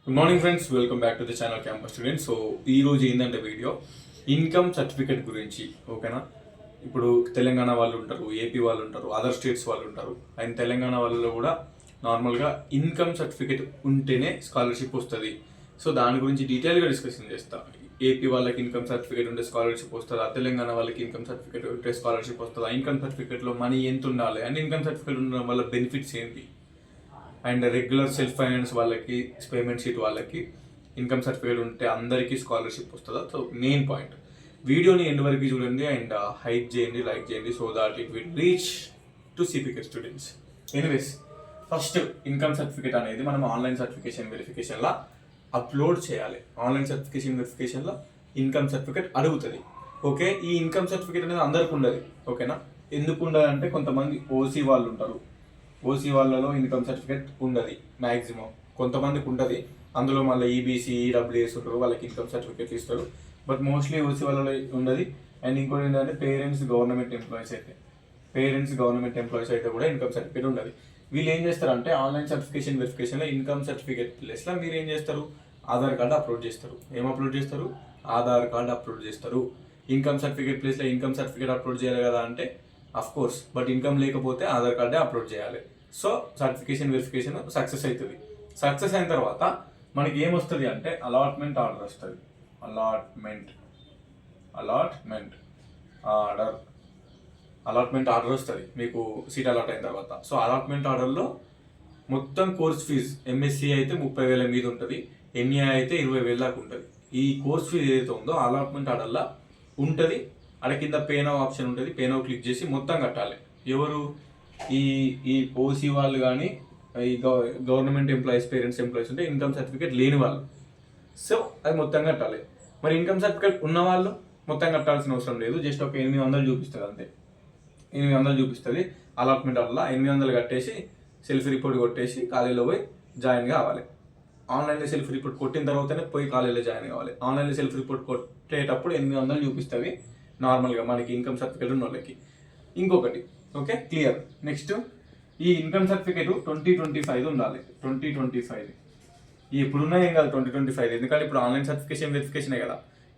Good morning friends, welcome back to the channel campus student. So ఈ రోజు ఏంటంటే video income certificate గురించి. ఓకేనా, ఇప్పుడు తెలంగాణ వాళ్ళు ఉంటారు, ఏపీ వాళ్ళు ఉంటారు, అదర్ స్టేట్స్ వాళ్ళు ఉంటారు. అండ్ తెలంగాణ వాళ్ళలో కూడా నార్మల్గా ఇన్కమ్ సర్టిఫికేట్ ఉంటేనే స్కాలర్షిప్ వస్తుంది. సో దాని గురించి డీటెయిల్గా డిస్కషన్ చేస్తా. ఏపీ వాళ్ళకి ఇన్కమ్ సర్టిఫికేట్ ఉంటే స్కాలర్షిప్ వస్తుందా, తెలంగాణ వాళ్ళకి ఇన్కమ్ సర్టిఫికేట్ ఉంటే స్కాలర్షిప్ వస్తుందా, ఇన్కమ్ సర్టిఫికేట్లో మనీ ఎంత ఉండాలి, అండ్ ఇన్కమ్ సర్టిఫికేట్ ఉండడం వల్ల బెనిఫిట్స్ ఏంటి, అండ్ రెగ్యులర్ సెల్ఫ్ ఫైనాన్స్ వాళ్ళకి, పేమెంట్ షీట్ వాళ్ళకి ఇన్కమ్ సర్టిఫికేట్ ఉంటే అందరికీ స్కాలర్షిప్ వస్తుందా. సో మెయిన్ పాయింట్, వీడియోని ఎండ్ వరకు చూడండి అండ్ హైప్ చేయండి, లైక్ చేయండి, so that it will reach to CPK students. Anyways, first income certificate అనేది మనం ఆన్లైన్ సర్టిఫికేషన్ వెరిఫికేషన్లో అప్లోడ్ చేయాలి. ఆన్లైన్ సర్టిఫికేషన్ వెరిఫికేషన్లో ఇన్కమ్ సర్టిఫికేట్ అడుగుతుంది. ఓకే, ఈ ఇన్కమ్ సర్టిఫికేట్ అనేది అందరికి ఉండదు. ఓకేనా, ఎందుకు ఉండదు అంటే కొంతమంది ఓసీ వాళ్ళు ఉంటారు, ఓసీ వాళ్ళలో ఇన్కమ్ సర్టిఫికేట్ ఉండదు మ్యాక్సిమం. కొంతమందికి ఉంటుంది, అందులో మళ్ళీ ఈబీసీ, ఈడబ్ల్యూఎస్ ఉంటారు, వాళ్ళకి ఇన్కమ్ సర్టిఫికేట్ ఇస్తారు. బట్ మోస్ట్లీ ఓసీ వాళ్ళలో ఉండదు. అండ్ ఇంకోటి ఏంటంటే పేరెంట్స్ గవర్నమెంట్ ఎంప్లాయీస్ అయితే కూడా ఇన్కమ్ సర్టిఫికేట్ ఉండదు. వీళ్ళు ఏం చేస్తారంటే ఆన్లైన్ సర్టిఫికేషన్ వెరిఫికేషన్లో ఇన్కమ్ సర్టిఫికేట్ ప్లేస్లో మీరు ఏం చేస్తారు, ఆధార్ కార్డు అప్లోడ్ చేస్తారు. ఏం అప్లోడ్ చేస్తారు? ఆధార్ కార్డు అప్లోడ్ చేస్తారు. ఇన్కమ్ సర్టిఫికేట్ ప్లేస్లో ఇన్కమ్ సర్టిఫికేట్ అప్లోడ్ చేయాలి కదా అంటే అఫ్ కోర్స్, బట్ ఇన్కమ్ లేకపోతే ఆధార్ కార్డే అప్లోడ్ చేయాలి. సో సర్టిఫికేషన్ వెరిఫికేషన్ సక్సెస్ అవుతుంది. సక్సెస్ అయిన తర్వాత మనకి ఏమొస్తుంది అంటే అలాట్మెంట్ ఆర్డర్ వస్తుంది. అలాట్మెంట్ ఆర్డర్ వస్తుంది మీకు సీట్ అలాట్ అయిన తర్వాత. సో అలాట్మెంట్ ఆర్డర్లో మొత్తం కోర్స్ ఫీజు, ఎంఎస్సీ అయితే 30,000 మీద ఉంటుంది, ఎంఏ అయితే 20,000 దాకా ఉంటుంది. ఈ కోర్స్ ఫీజు ఏదైతే ఉందో అలాట్మెంట్ ఆర్డర్లో ఉంటుంది. అక్కడ కింద పేనో ఆప్షన్ ఉంటుంది, పేనో క్లిక్ చేసి మొత్తం కట్టాలి. ఎవరు? ఈ ఈ ఓసీ వాళ్ళు కానీ, ఈ గవర్నమెంట్ ఎంప్లాయీస్, పేరెంట్స్ ఎంప్లాయీస్ ఉంటే ఇన్కమ్ సర్టిఫికేట్ లేని వాళ్ళు. సో అది మొత్తం కట్టాలి. మరి ఇన్కమ్ సర్టిఫికేట్ ఉన్న వాళ్ళు మొత్తం కట్టాల్సిన అవసరం లేదు, జస్ట్ ఒక 800 చూపిస్తుంది అంతే. 800 చూపిస్తుంది అలాట్మెంట్ అలా. 800 కట్టేసి సెల్ఫ్ రిపోర్ట్ కొట్టేసి కాలేజీలో పోయి జాయిన్ కావాలి. ఆన్లైన్లో సెల్ఫ్ రిపోర్ట్ కొట్టిన తర్వాతనే పోయి కాలేజీలో జాయిన్ కావాలి. ఆన్లైన్లో సెల్ఫ్ రిపోర్ట్ కొట్టేటప్పుడు 800 చూపిస్తుంది నార్మల్గా మనకి ఇన్కమ్ సర్టిఫికేట్ ఉన్న వాళ్ళకి. ఇంకొకటి, ఓకే క్లియర్. నెక్స్ట్, ఈ ఇన్కమ్ సర్టిఫికేట్ 2025 ఉండాలి. 2025 ఇప్పుడున్నా ఏం కాదు, 2025, ఎందుకంటే ఇప్పుడు ఆన్లైన్ సర్టిఫికేషన్ వెరిఫికేషనే కదా.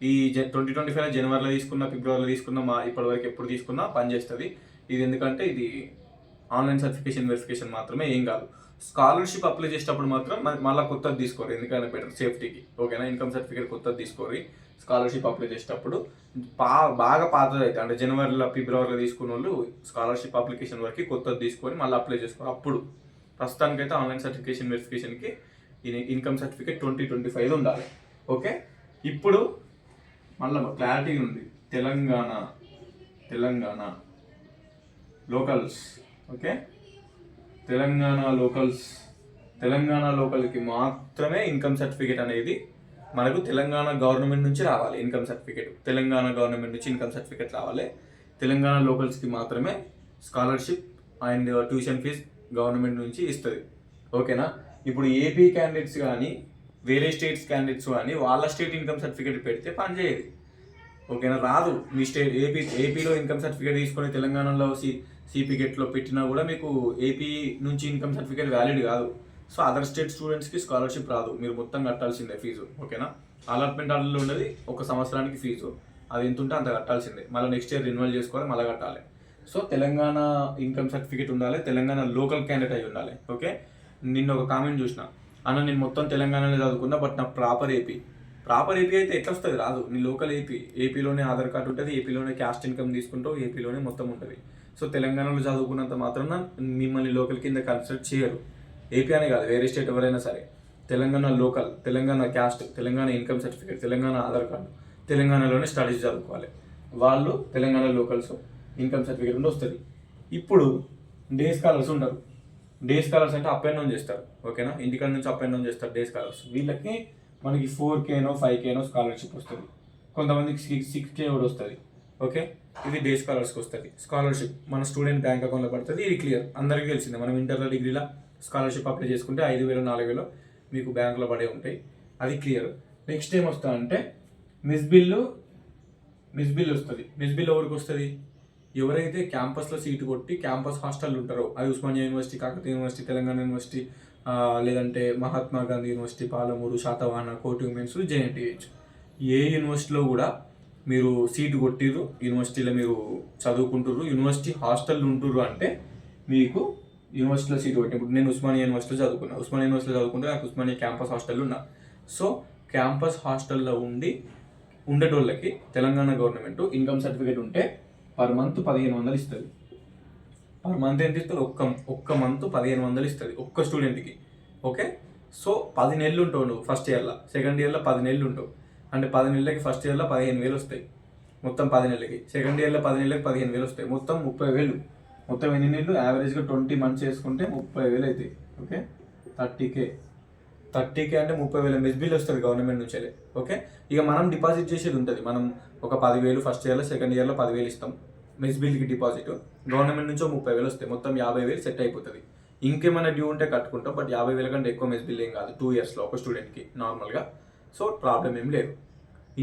ఈ 2025 జనవరిలో తీసుకున్న, ఫిబ్రవరిలో తీసుకున్న, ఇప్పటివరకు ఎప్పుడు తీసుకున్నా పనిచేస్తుంది ఇది. ఎందుకంటే ఇది ఆన్లైన్ సర్టిఫికేషన్ వెరిఫికేషన్ మాత్రమే, ఏం కాదు. స్కాలర్షిప్ అప్లై చేసేటప్పుడు మాత్రం మళ్ళీ కొత్తది తీసుకోరు, ఎందుకంటే బెటర్ సేఫ్టీకి. ఓకేనా, ఇన్కమ్ సర్టిఫికేట్ కొత్తది తీసుకోరు. స్కాలర్షిప్ అప్లై చేసేటప్పుడు బాగా పాతది అయితే, అంటే జనవరిలో, ఫిబ్రవరిలో తీసుకున్న వాళ్ళు స్కాలర్షిప్ అప్లికేషన్ వరకు కొత్తది తీసుకొని మళ్ళీ అప్లై చేసుకోరు. అప్పుడు ప్రస్తుతానికైతే ఆన్లైన్ సర్టిఫికేషన్ వెరిఫికేషన్కి ఇన్కమ్ సర్టిఫికేట్ 2025 ఉండాలి. ఓకే, ఇప్పుడు మళ్ళీ క్లారిటీ ఉంది. తెలంగాణ లోకల్స్, ఓకే, తెలంగాణ లోకల్కి మాత్రమే ఇన్కమ్ సర్టిఫికేట్ అనేది మనకు తెలంగాణ గవర్నమెంట్ నుంచి రావాలి. ఇన్కమ్ సర్టిఫికేట్ తెలంగాణ గవర్నమెంట్ నుంచి ఇన్కమ్ సర్టిఫికేట్ రావాలి. తెలంగాణ లోకల్స్కి మాత్రమే scholarship and tuition fee government నుంచి ఇస్తుంది. ఓకేనా, ఇప్పుడు ఏపీ క్యాండిడేట్స్ కానీ, వేరే స్టేట్స్ క్యాండిడేట్స్ కానీ వాళ్ళ స్టేట్ ఇన్కమ్ సర్టిఫికేట్ పెడితే పని చేయదు. ఓకేనా, రాదు. మీ స్టేట్ ఏపీలో ఇన్కమ్ సర్టిఫికేట్ తీసుకొని తెలంగాణలో సిపికెట్లో పెట్టినా కూడా మీకు ఏపీ నుంచి ఇన్కమ్ సర్టిఫికేట్ వ్యాలిడ్ కాదు. సో అదర్ స్టేట్ స్టూడెంట్స్కి స్కాలర్షిప్ రాదు, మీరు మొత్తం కట్టాల్సిందే ఫీజు. ఓకేనా, అలాట్మెంట్ ఆర్డర్లో ఉండేది ఒక సంవత్సరానికి ఫీజు, అది ఎంత ఉంటే అంత కట్టాల్సిందే. మళ్ళీ నెక్స్ట్ ఇయర్ రిన్యువల్ చేసుకోవాలి, మళ్ళీ కట్టాలి. సో తెలంగాణ ఇన్కమ్ సర్టిఫికేట్ ఉండాలి, తెలంగాణ లోకల్ క్యాండిడేట్ అయి ఉండాలి. ఓకే, నిన్న ఒక కామెంట్ చూసిన, అన్న నేను మొత్తం తెలంగాణలో చదువుకున్నా బట్ నాకు ప్రాపర్ ఏపీ అయితే ఎట్లా వస్తుంది? రాదు. నీ లోకల్ ఏపీలోనే ఆధార్ కార్డు ఉంటుంది, ఏపీలోనే క్యాస్ట్ ఇన్కమ్ తీసుకుంటావు, ఏపీలోనే మొత్తం ఉంటుంది. సో తెలంగాణలో చదువుకున్నంత మాత్రాన మిమ్మల్ని లోకల్ కింద కన్సిడర్ చేయరు. ఏపీ అనే కాదు, వేరే స్టేట్ ఎవరైనా సరే, Telangana local, Telangana caste, Telangana income certificate, Telangana Aadhaar card, తెలంగాణలోనే స్టడీస్ చదువుకోవాలి. వాళ్ళు తెలంగాణ లోకల్స్ ఇన్కమ్ సర్టిఫికేట్ ఉండి వస్తుంది. ఇప్పుడు డే స్కాలర్స్ ఉండరు. డే స్కాలర్స్ అంటే అప్ అండ్ డౌన్ చేస్తారు. ఓకేనా, ఇంటికాడ నుంచి అప్ అండ్ డౌన్ చేస్తారు డే స్కాలర్స్. వీళ్ళకి మనకి 4K 5K స్కాలర్షిప్ వస్తుంది, కొంతమందికి 6K కూడా వస్తుంది. ఓకే, ఇది డే స్కాలర్స్కి వస్తుంది. స్కాలర్షిప్ మన స్టూడెంట్ బ్యాంక్ అకౌంట్లో పడుతుంది. ఇది క్లియర్, అందరికీ తెలిసిందే. మనం ఇంటర్లో, డిగ్రీలో స్కాలర్షిప్ అప్లై చేసుకుంటే 5,000 4,000 మీకు బ్యాంకులో పడే ఉంటాయి, అది క్లియర్. నెక్స్ట్ ఏం వస్తుంది అంటే మిస్ బిల్ వస్తుంది. మిస్ బిల్ ఎవరికి వస్తుంది? ఎవరైతే క్యాంపస్లో సీటు కొట్టి క్యాంపస్ హాస్టల్ ఉంటారో, అది Osmania university, Kakatiya university, Telangana university, లేదంటే మహాత్మా గాంధీ యూనివర్సిటీ, పాలమూరు, శాతవాహన, కోటి ఉమెన్స్, జేఎన్టీహెచ్, ఏ యూనివర్సిటీలో కూడా మీరు సీటు కొట్టిర్రు, యూనివర్సిటీలో మీరు చదువుకుంటుర్రు, యూనివర్సిటీ హాస్టల్లో ఉంటుర్రు అంటే మీకు యూనివర్సిటీలో సీటు కొట్టిన. ఇప్పుడు నేను ఉస్మానియా యూనివర్సిటీలో చదువుకున్నా, ఉస్మానియా యూనివర్సిటీలో చదువుకుంటే నాకు ఉస్మానియా క్యాంపస్ హాస్టల్లో ఉన్నా. సో క్యాంపస్ హాస్టల్లో ఉండేటోళ్ళకి తెలంగాణ గవర్నమెంట్ ఇన్కమ్ సర్టిఫికేట్ ఉంటే పర్ మంత్ 1500 ఇస్తుంది. పర్ మంత్ ఎంత ఇస్తుంది? ఒక్క మంత్ 1500 ఇస్తుంది ఒక్క స్టూడెంట్కి. ఓకే, సో 10 నెలలు ఉంటావు నువ్వు ఫస్ట్ ఇయర్లో, సెకండ్ ఇయర్లో 10 నెలలు ఉంటావు అంటే 10 నెలలకి ఫస్ట్ ఇయర్లో 15,000 వస్తాయి మొత్తం 10 నెలలకి, సెకండ్ ఇయర్లో 10 నెలలకి 15,000 వస్తాయి, మొత్తం 30,000. మొత్తం ఎన్ని నెలలు? యావరేజ్గా 20 మంత్స్ చేసుకుంటే 30,000 అవుతాయి. ఓకే, 30K అంటే 30,000 మెస్ బిల్ వస్తుంది గవర్నమెంట్ నుంచి. ఓకే, ఇక మనం డిపాజిట్ చేసేది ఉంటుంది. మనం ఒక 10,000 ఫస్ట్ ఇయర్లో, సెకండ్ ఇయర్లో 10,000 ఇస్తాం మెస్ బిల్కి డిపాజిట్. గవర్నమెంట్ నుంచి 30,000 వస్తాయి, మొత్తం 50,000 సెట్ అయిపోతుంది. ఇంకేమైనా డ్యూ ఉంటే కట్టుకుంటాం, బట్ 50,000 కంటే ఎక్కువ మెస్ బిల్ ఏం కాదు 2 ఇయర్స్లో ఒక స్టూడెంట్కి నార్మల్గా. సో ప్రాబ్లం ఏం లేదు.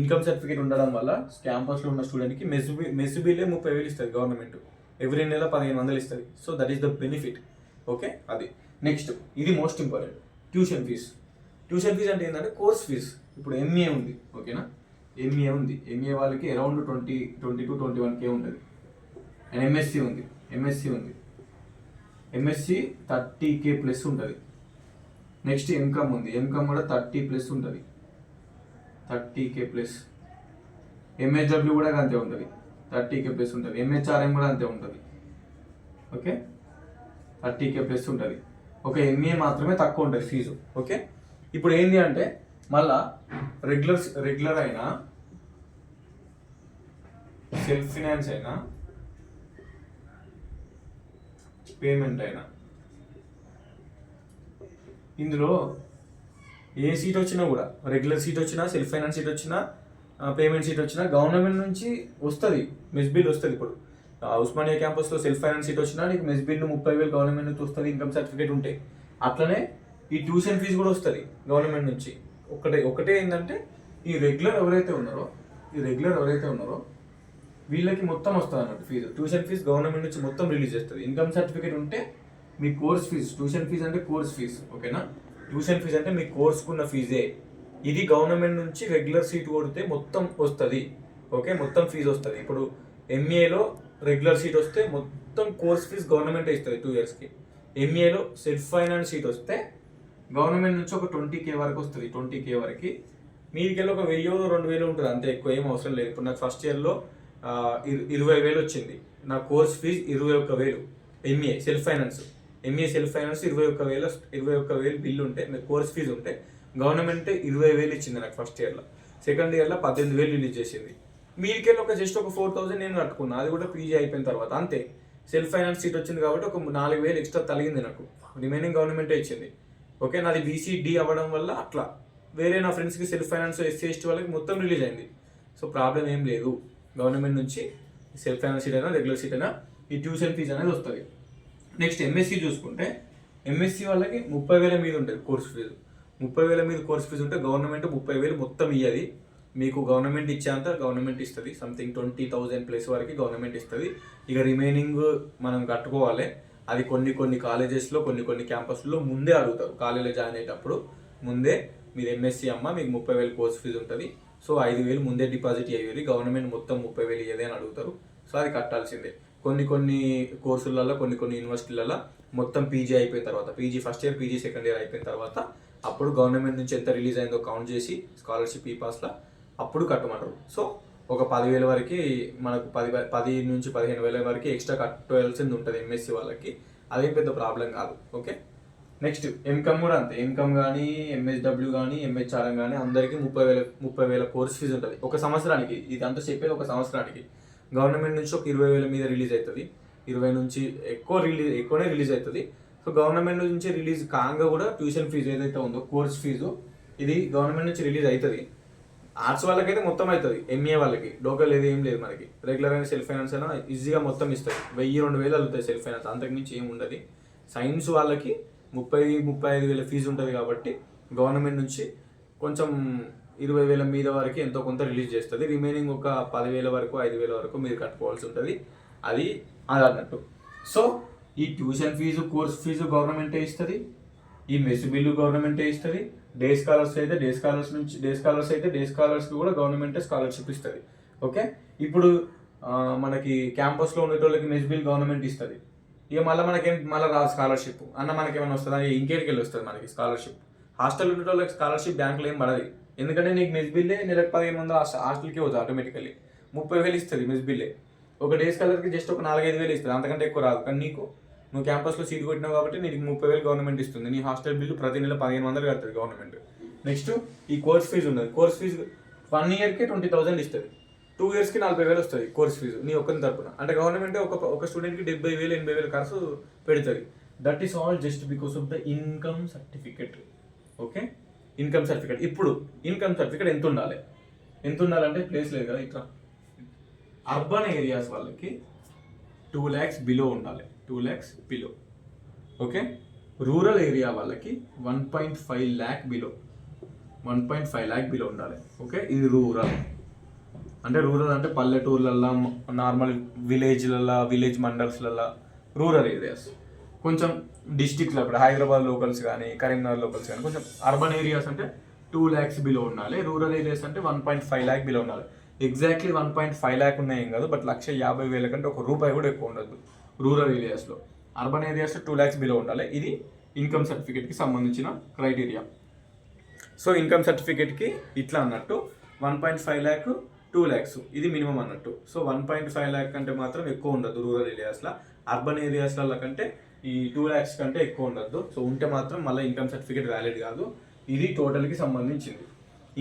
ఇన్కమ్ సర్టిఫికేట్ ఉండడం వల్ల క్యాంపస్లో ఉన్న స్టూడెంట్కి మెస్ బిల్లే 30,000 ఇస్తుంది గవర్నమెంట్, ఎవ్రీ నెల 1,500 ఇస్తుంది. So that is the benefit. Okay, అది నెక్స్ట్. ఇది most important, tuition fee. Tuition fee అంటే ఏంటంటే కోర్స్ ఫీజ్. ఇప్పుడు ఎంఏ ఉంది, ఓకేనా, ఎంఏ ఉంది, ఎంఏ వాళ్ళకి అరౌండ్ 20-21K ఉంటుంది. అండ్ ఎంఎస్సి ఉంది, ఎంఎస్సి 30K ప్లస్ ఉంటుంది. నెక్స్ట్ ఎంకమ్ ఉంది, ఎంకమ్ కూడా 30+ ఉంటుంది, 30K ప్లస్. ఎంహెచ్డబ్ల్యూ కూడా అంతే ఉంటుంది, 30K ప్లస్ ఉంటుంది. ఎంహెచ్ఆర్ఎం కూడా అంతే ఉంటుంది. ఓకే, 30K ప్లస్ ఉంటుంది. ఒక ఎంఏ మాత్రమే తక్కువ ఉంటుంది ఫీజు. ఓకే, ఇప్పుడు ఏంటి అంటే మళ్ళా రెగ్యులర్ అయినా, సెల్ఫ్ ఫినాన్స్ అయినా, పేమెంట్ అయినా, ఇందులో ఏ సీట్ వచ్చినా కూడా, రెగ్యులర్ సీట్ వచ్చినా, సెల్ఫ్ ఫైనాన్స్ సీట్ వచ్చినా, పేమెంట్ సీట్ వచ్చినా గవర్నమెంట్ నుంచి వస్తుంది, మెస్ బిల్ వస్తుంది. ఇప్పుడు ఉస్మానియా క్యాంపస్లో సెల్ఫ్ ఫైనాన్స్ సీట్ వచ్చినా నీకు మెస్ బిల్ 30,000 గవర్నమెంట్ నుంచి వస్తుంది, ఇన్కమ్ సర్టిఫికేట్ ఉంటే. అట్లనే ఈ ట్యూషన్ ఫీజు కూడా వస్తుంది గవర్నమెంట్ నుంచి. ఒకటే ఏంటంటే ఈ రెగ్యులర్ ఎవరైతే ఉన్నారో వీళ్ళకి మొత్తం వస్తుంది అన్నట్టు ఫీజు. ట్యూషన్ ఫీజు గవర్నమెంట్ నుంచి మొత్తం రిలీజ్ చేస్తుంది. ఇన్కమ్ సర్టిఫికేట్ ఉంటే మీ కోర్స్ ఫీజు, ట్యూషన్ ఫీజు అంటే కోర్స్ ఫీజు, ఓకేనా. ట్యూషన్ ఫీజు అంటే మీ కోర్సుకున్న ఫీజే. ఇది గవర్నమెంట్ నుంచి రెగ్యులర్ సీట్ కొడితే మొత్తం వస్తుంది. ఓకే, మొత్తం ఫీజు వస్తుంది. ఇప్పుడు ఎంఏలో రెగ్యులర్ సీట్ వస్తే మొత్తం కోర్స్ ఫీజు గవర్నమెంటే ఇస్తుంది 2 ఇయర్స్కి. ఎంఏలో సెల్ఫ్ ఫైనాన్స్ సీట్ వస్తే గవర్నమెంట్ నుంచి ఒక 20K వరకు వస్తుంది. 20K వరకు మీదికెళ్ళి ఒక 1,000-2,000 ఉంటుంది, అంతే, ఎక్కువ ఏం అవసరం లేదు. ఇప్పుడు నాకు ఫస్ట్ ఇయర్లో 20,000 వచ్చింది, నా course fee 21,000. MA self finance 21,000 bill ఉంటే, కోర్స్ ఫీజు ఉంటే గవర్నమెంట్ 20,000 ఇచ్చింది నాకు ఫస్ట్ ఇయర్లో. సెకండ్ ఇయర్లో 18,000 రిలీజ్ చేసింది. మీదికెళ్ళి ఒక జస్ట్ ఒక 4,000 నేను కట్టుకున్నా, అది కూడా పీజీ అయిపోయిన తర్వాత, అంతే. సెల్ఫ్ ఫైనాన్స్ సీట్ వచ్చింది కాబట్టి ఒక 4,000 ఎక్స్ట్రా తగిలింది నాకు, రిమైనింగ్ గవర్నమెంటే ఇచ్చింది. ఓకే, నాది బీసీ-డి అవ్వడం వల్ల అట్లా. వేరే నా ఫ్రెండ్స్కి సెల్ఫ్ ఫైనాన్స్, ఎస్సీ-ఎస్టీ వాళ్ళకి మొత్తం రిలీజ్ అయింది. సో ప్రాబ్లం ఏం లేదు. గవర్నమెంట్ నుంచి సెల్ఫ్ ఫైనాన్స్ సీట్ అయినా, రెగ్యులర్ సీట్ అయినా ఈ ట్యూషన్ ఫీజు అనేది వస్తుంది. నెక్స్ట్ ఎంఎస్సి చూసుకుంటే, ఎంఎస్సి వాళ్ళకి 30,000 మీద ఉంటుంది కోర్స్ ఫీజు. 30,000 మీద కోర్స్ ఫీజు ఉంటే గవర్నమెంట్ 30,000 మొత్తం ఇయ్యది మీకు. గవర్నమెంట్ ఇచ్చేంత గవర్నమెంట్ ఇస్తుంది, సంథింగ్ 20,000 ప్లస్ వరకు గవర్నమెంట్ ఇస్తుంది. ఇక రిమైనింగ్ మనం కట్టుకోవాలి. అది కొన్ని కాలేజెస్లో, కొన్ని క్యాంపస్లో ముందే అడుగుతారు. కాలేజీలో జాయిన్ అయ్యేటప్పుడు ముందే మీరు ఎంఎస్సి అమ్మ మీకు 30,000 కోర్స్ ఫీజు ఉంటుంది, సో 5,000 ముందే డిపాజిట్ అయ్యేది, గవర్నమెంట్ మొత్తం 30,000 ఇయ్యదే అని అడుగుతారు. సో అది కట్టాల్సిందే. కొన్ని కోర్సులలో, కొన్ని యూనివర్సిటీలలో మొత్తం పీజీ అయిపోయిన తర్వాత, PG first year, PG second year అయిపోయిన తర్వాత అప్పుడు గవర్నమెంట్ నుంచి ఎంత రిలీజ్ అయిందో కౌంట్ చేసి స్కాలర్షిప్ ఈ పాస్లో అప్పుడు కట్టమంటారు. సో ఒక 10,000 వరకు మనకు 10 నుంచి 15,000 వరకు ఎక్స్ట్రా కట్టాల్సింది ఉంటుంది ఎంఎస్సి వాళ్ళకి. అదేం పెద్ద ప్రాబ్లం కాదు. ఓకే, నెక్స్ట్ ఎంకమ్ కూడా అంతే. ఎంకమ్ కానీ, ఎంహెచ్డబ్ల్యూ కానీ, ఎంహెచ్ఆర్ఎం కానీ అందరికీ 30,000 కోర్స్ ఫీజు ఉంటుంది ఒక సంవత్సరానికి. ఇదంతా చెప్పేది ఒక సంవత్సరానికి. గవర్నమెంట్ నుంచి ఒక 20,000 మీద రిలీజ్ అవుతుంది, 20 నుంచి ఎక్కువనే రిలీజ్ అవుతుంది. సో గవర్నమెంట్ నుంచి రిలీజ్ కాగా కూడా ట్యూషన్ ఫీజు ఏదైతే ఉందో కోర్స్ ఫీజు, ఇది గవర్నమెంట్ నుంచి రిలీజ్ అవుతుంది. ఆర్ట్స్ వాళ్ళకైతే మొత్తం అవుతుంది, ఎంఏ వాళ్ళకి డోకా లేదు, ఏం లేదు మనకి. రెగ్యులర్ అయిన సెల్ఫ్ ఫైనాన్స్ అయినా ఈజీగా మొత్తం ఇస్తుంది, 1,000-2,000 అవుతుంది సెల్ఫ్ ఫైనాన్స్, అంతకుమించి ఏమి ఉండదు. సైన్స్ వాళ్ళకి 30,000-35,000 ఫీజు ఉంటుంది కాబట్టి గవర్నమెంట్ నుంచి కొంచెం 20,000 మీద వరకు ఎంతో కొంత రిలీజ్ చేస్తుంది. రిమైనింగ్ ఒక 10,000 వరకు, 5,000 వరకు మీరు కట్టుకోవాల్సి ఉంటుంది. అది అన్నట్టు. సో ఈ ట్యూషన్ ఫీజు, కోర్స్ ఫీజు గవర్నమెంటే ఇస్తుంది. ఈ మెస్ బిల్లు గవర్నమెంటే ఇస్తుంది. డే స్కాలర్స్ అయితే డే స్కాలర్స్కి కూడా గవర్నమెంటే స్కాలర్షిప్ ఇస్తుంది. ఓకే, ఇప్పుడు మనకి క్యాంపస్లో ఉండేటోళ్ళకి మెస్ బిల్ గవర్నమెంట్ ఇస్తుంది. ఇక మళ్ళీ రాదు స్కాలర్షిప్ అన్న, మనకేమైనా వస్తుందా? ఇంకేడికి వెళ్ళి వస్తుంది మనకి స్కాలర్షిప్. హాస్టల్ ఉండేటోళ్ళకి స్కాలర్షిప్ బ్యాంకులో ఏం పడదు, ఎందుకంటే నీకు మెస్ బిల్లే నెలకు 1500 హాస్టల్కి అవుతుంది ఆటోమేటికల్లీ. 30,000 ఇస్తుంది మెస్ బిల్లే. ఒక డే స్కాలర్కి జస్ట్ ఒక 4-5 ఇస్తుంది, అంతకంటే ఎక్కువ రాదు. కానీ నువ్వు క్యాంపస్లో సీట్ కొట్టినావు కాబట్టి నీకు 30,000 గవర్నమెంట్ ఇస్తుంది. నీ హాస్టల్ బిల్లు ప్రతి నెల 1500 కడుతుంది గవర్నమెంట్. నెక్స్ట్ ఈ కోర్స్ ఫీజు ఉన్నది. కోర్స్ ఫీజు 1 ఇయర్కి 20,000 ఇస్తుంది. 2 ఇయర్స్కి 40,000 వస్తుంది కోర్స్ ఫీజు నీ ఒక్కరి తరపున. అంటే గవర్నమెంట్ ఒక స్టూడెంట్కి 70,000-80,000 ఖర్చు పెడుతుంది. That is all just because of the income certificate. Okay, income certificate. ఇప్పుడు ఇన్కమ్ సర్టిఫికెట్ ఎంత ఉండాలంటే ప్లేస్ లేదు కదా, ఇట్లా అర్బన్ ఏరియాస్ వాళ్ళకి 2 lakhs బిలో ఉండాలి, 2 lakhs below. Okay, rural area వాళ్ళకి 1.5 lakh బిలో, 1.5 lakh బిలో ఉండాలి. ఓకే, ఇది రూరల్ అంటే పల్లెటూర్లల్లో, నార్మల్ విలేజ్ మండల్స్లల్లో రూరల్ ఏరియాస్. కొంచెం డిస్టిక్లో ఇప్పుడు హైదరాబాద్ లోకల్స్ కానీ కరీంనగర్ లోకల్స్ కానీ కొంచెం అర్బన్ ఏరియాస్ అంటే 2 lakhs బిలో ఉండాలి. రూరల్ ఏరియాస్ అంటే 1.5 lakh బిలో ఉండాలి. ఎగ్జాక్ట్లీ 1.5 lakh ఉన్నాయి ఏం కాదు, బట్ 1,50,000 కంటే ₹1 కూడా ఎక్కువ ఉండదు రూరల్ ఏరియాస్లో. అర్బన్ ఏరియాస్లో 2 lakhs బిలో ఉండాలి. ఇది ఇన్కమ్ సర్టిఫికేట్కి సంబంధించిన క్రైటీరియా. సో ఇన్కమ్ సర్టిఫికేట్కి ఇట్లా అన్నట్టు 1.5 lakh, 2 lakhs ఇది మినిమం అన్నట్టు. సో 1.5 lakh కంటే మాత్రం ఎక్కువ ఉండదు రూరల్ ఏరియాస్లో. అర్బన్ ఏరియాస్ల కంటే ఈ 2 lakhs కంటే ఎక్కువ ఉండద్దు. సో ఉంటే మాత్రం మళ్ళీ ఇన్కమ్ సర్టిఫికేట్ వ్యాలిడ్ కాదు. ఇది టోటల్కి సంబంధించింది.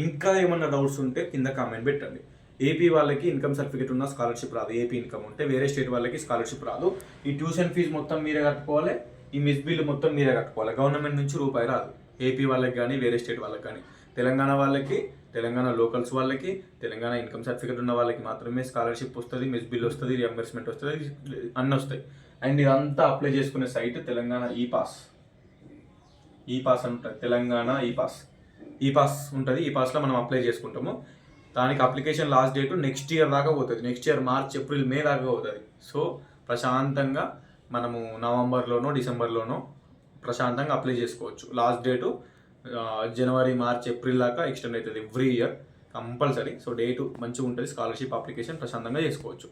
ఇంకా ఏమన్నా డౌట్స్ ఉంటే కింద కామెంట్ పెట్టండి. ఏపీ వాళ్ళకి ఇన్కమ్ సర్టిఫికేట్ ఉన్న స్కాలర్షిప్ రాదు. ఏపీ ఇన్కమ్ ఉంటే వేరే స్టేట్ వాళ్ళకి స్కాలర్షిప్ రాదు. ఈ ట్యూషన్ ఫీజు మొత్తం మీరే కట్టుకోవాలి, ఈ మిస్ బిల్ మొత్తం మీరే కట్టుకోవాలి. గవర్నమెంట్ నుంచి ₹1 రాదు ఏపీ వాళ్ళకి కానీ వేరే స్టేట్ వాళ్ళకి కానీ. తెలంగాణ వాళ్ళకి, తెలంగాణ లోకల్స్ వాళ్ళకి, తెలంగాణ ఇన్కమ్ సర్టిఫికేట్ ఉన్న వాళ్ళకి మాత్రమే స్కాలర్షిప్ వస్తుంది, మిస్ బిల్ వస్తుంది, రియంబర్స్మెంట్ వస్తుంది, అన్నీ వస్తాయి. అండ్ ఇదంతా అప్లై చేసుకునే సైట్ తెలంగాణ ఈ పాస్ ఉంటుంది. తెలంగాణ ఈ పాస్ ఉంటుంది. ఈ పాస్లో మనం అప్లై చేసుకుంటాము. దానికి application last date next year దాకా పోతుంది. నెక్స్ట్ ఇయర్ మార్చ్, ఏప్రిల్, మే దాకా పోతుంది. సో ప్రశాంతంగా మనము నవంబర్లోనో డిసెంబర్లోనో ప్రశాంతంగా అప్లై చేసుకోవచ్చు. లాస్ట్ డేటు జనవరి, మార్చ్, ఏప్రిల్ దాకా ఎక్స్టెండ్ అవుతుంది every year compulsory. So date మంచిగా ఉంటుంది. స్కాలర్షిప్ అప్లికేషన్ ప్రశాంతంగా చేసుకోవచ్చు.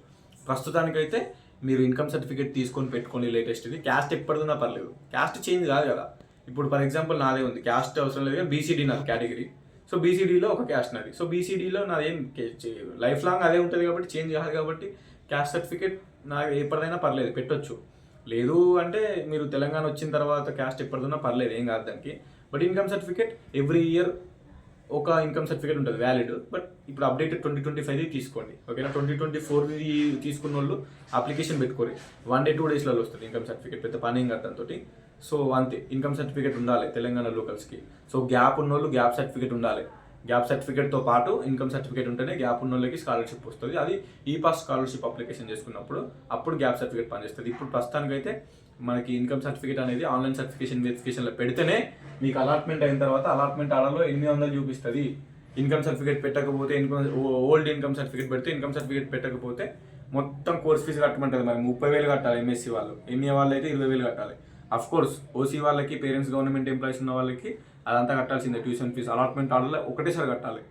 ప్రస్తుతానికైతే మీరు ఇన్కమ్ సర్టిఫికేట్ తీసుకొని పెట్టుకోండి లేటెస్ట్ది. క్యాస్ట్ ఎప్పటిదున్నా పర్లేదు, క్యాస్ట్ చేంజ్ కాదు కదా. ఇప్పుడు ఫర్ ఎగ్జాంపుల్ నాదే ఉంది, క్యాస్ట్ అవసరం లేదు కానీ బీసీడీ నాది కేటగిరీ. సో బీసీడీలో ఒక క్యాస్ట్ నాది. సో బీసీడీలో నాదేం లైఫ్ లాంగ్ అదే ఉంటుంది కాబట్టి చేంజ్ కాదు కాబట్టి క్యాస్ట్ సర్టిఫికేట్ నాకు ఎప్పటిదైనా పర్లేదు పెట్టొచ్చు. లేదు అంటే మీరు తెలంగాణ వచ్చిన తర్వాత క్యాస్ట్ ఎప్పటిదైనా పర్లేదు, ఏం కాదు దానికి. But income certificate every year ఒక ఇన్కమ్ సర్టిఫికేట్ ఉంటుంది వ్యాలిడ్. బట్ ఇప్పుడు అప్డేటెడ్ 2025 తీసుకోండి. ఓకేనా, 2024 తీసుకున్న వాళ్ళు అప్లికేషన్ పెట్టుకోరు. 1 day 2 daysలలో వస్తుంది ఇన్కమ్ సర్టిఫికేట్, పెద్ద పని ఏం దాంతో. సో అంతే, ఇన్కమ్ సర్టిఫికేట్ ఉండాలి తెలంగాణ లోకల్స్కి. సో గ్యాప్ ఉన్న వాళ్ళు గ్యాప్ సర్టిఫికేట్ ఉండాలి. గ్యాప్ సర్టిఫికేట్తో పాటు ఇన్కమ్ సర్టిఫికేట్ ఉంటేనే గ్యాప్ ఉన్న వాళ్ళకి స్కాలర్షిప్ వస్తుంది. అది ఈ పాస్ స్కాలర్షిప్ అప్లికేషన్ చేసుకున్నప్పుడు అప్పుడు గ్యాప్ సర్టిఫికేట్ పనిచేస్తుంది. ఇప్పుడు ప్రస్తుతానికైతే మనకి ఇన్కమ్ సర్టిఫికేట్ అనేది ఆన్లైన్ వెరిఫికేషన్లో పెడితేనే మీకు అలాట్మెంట్ అయిన తర్వాత అలాట్మెంట్ ఆర్డర్లో 800 చూపిస్తుంది. ఇన్కమ్ సర్టిఫికేట్ పెట్టకపోతే, ఓల్డ్ ఇన్కమ్ సర్టిఫికేట్ పెడితే, ఇన్కమ్ సర్టిఫికేట్ పెట్టకపోతే మొత్తం కోర్స్ ఫీజు కట్టమంటుంది. మరి 30,000 కట్టాలి ఎంఎస్సీ వాళ్ళు. ఎంఏ వాళ్ళు అయితే 20,000 కట్టాలి. అఫ్ కోర్స్ ఓసీ వాళ్ళకి, పేరెంట్స్ గవర్నమెంట్ ఎంప్లాయీస్ ఉన్న వాళ్ళకి అదంతా కట్టాల్సిందే. ట్యూషన్ ఫీజు అలాట్మెంట్ ఆర్డర్లో ఒకటేసారి కట్టాలి.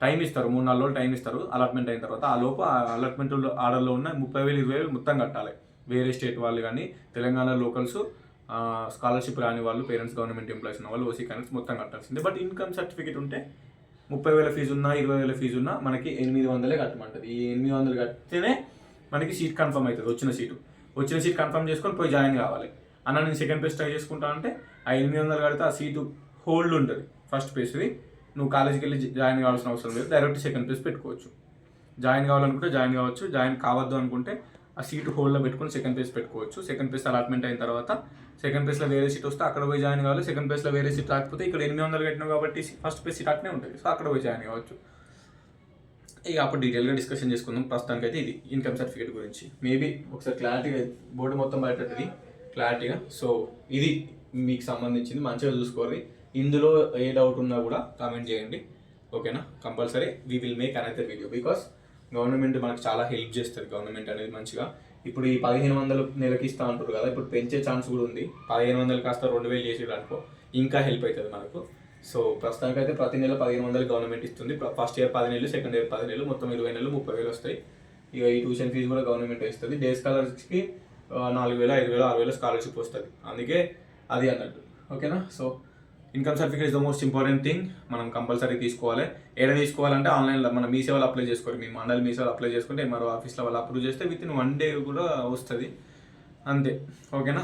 టైం ఇస్తారు, 3-4 రోజులు టైం ఇస్తారు అలాట్మెంట్ అయిన తర్వాత. ఆ లోపు అలాట్మెంట్ ఆర్డర్లో ఉన్న 30,000, 20,000 మొత్తం కట్టాలి. వేరే స్టేట్ వాళ్ళు కానీ, తెలంగాణ లోకల్స్, స్కాలర్షిప్ రాని వాళ్ళు, పేరెంట్స్ గవర్నమెంట్ ఎంప్లాయీస్ ఉన్న వాళ్ళు, ఓసీ క్యాండిడేట్స్ మొత్తం కట్టాల్సిందే. బట్ ఇన్కమ్ సర్టిఫికేట్ ఉంటే 30,000 ఫీజు ఉన్నా, 20,000 ఫీజు ఉన్నా మనకి 800 కట్టమంటుంది. ఈ 800 కడితేనే మనకి సీట్ కన్ఫర్మ్ అవుతుంది. వచ్చిన సీట్ కన్ఫర్మ్ చేసుకొని పోయి జాయిన్ కావాలి. అన్న నేను సెకండ్ పేజ్ ట్రై చేసుకుంటా అంటే ఆ 800 కడితే ఆ సీటు హోల్డ్ ఉంటుంది. ఫస్ట్ పేజ్ది నువ్వు కాలేజీకి వెళ్ళి జాయిన్ కావాల్సిన అవసరం లేదు, డైరెక్ట్ సెకండ్ పేజ్ పెట్టుకోవచ్చు. జాయిన్ కావాలనుకుంటే జాయిన్ కావచ్చు, జాయిన్ కావద్దు అనుకుంటే ఆ సీటు హోల్డ్లో పెట్టుకొని సెకండ్ పేజ్ పెట్టుకోవచ్చు. సెకండ్ పేజ్ అలాట్మెంట్ అయిన తర్వాత సెకండ్ పేజ్లో వేరే సీట్ వస్తే అక్కడ పోయి జాయిన్ కావాలి. సెకండ్ పేజ్లో వేరే సీట్ రాకపోతే ఇక్కడ 800 కట్టినావు కాబట్టి ఫస్ట్ పేజ్ సీట్ అట్నే ఉంటుంది. సో అక్కడ పోయి జాయిన్ కావచ్చు. ఇక అప్పుడు డీటెయిల్గా డిస్కషన్ చేసుకుందాం. ప్రస్తుతానికి అయితే ఇది ఇన్కమ్ సర్టిఫికేట్ గురించి. మేబీ ఒకసారి క్లారిటీగా బోర్డు మొత్తం బయటది క్లారిటీగా. సో ఇది మీకు సంబంధించింది, మంచిగా చూసుకోవాలి. ఇందులో ఏ డౌట్ ఉన్నా కూడా కామెంట్ చేయండి. ఓకేనా, compulsory we will make another video. Because government మనకు చాలా హెల్ప్ చేస్తుంది. గవర్నమెంట్ అనేది మంచిగా ఇప్పుడు ఈ 1,500 నెలకి ఇస్తా అంటారు కదా, ఇప్పుడు పెంచే ఛాన్స్ కూడా ఉంది. 1,500 కాస్త 2,000 చేసేది అనుకో, ఇంకా హెల్ప్ అవుతుంది మనకు. సో ప్రస్తుతానికి అయితే ప్రతి నెల 1500 గవర్నమెంట్ ఇస్తుంది. ఫస్ట్ ఇయర్ 10 నెలలు, సెకండ్ ఇయర్ 10 నెలలు, మొత్తం 20 నెలలు 30,000 వస్తాయి. ఇక ఈ ట్యూషన్ ఫీజు కూడా గవర్నమెంట్ ఇస్తుంది. డే స్కాలర్స్కి 4,000, 5,000, 6,000 స్కాలర్షిప్ వస్తుంది. అందుకే అది అన్నట్టు. ఓకేనా. So income certificate is the most important thing. మనం కంపల్సరీ తీసుకోవాలి. ఏడ తీసుకోవాలంటే ఆన్లైన్లో మన మీ సేవలు అప్లై చేసుకోవాలి. మీ మండలి మీ సేవలు అప్లై చేసుకుంటే MRO ఆఫీస్లో వాళ్ళు అప్రూవ్ చేస్తే విత్ ఇన్ 1 day కూడా వస్తుంది. అంతే. ఓకేనా.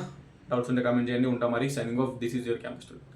డౌట్స్ ఉంటే కామెంట్ చేయండి. ఉంటాం మరి. Signing off. This is your campus student.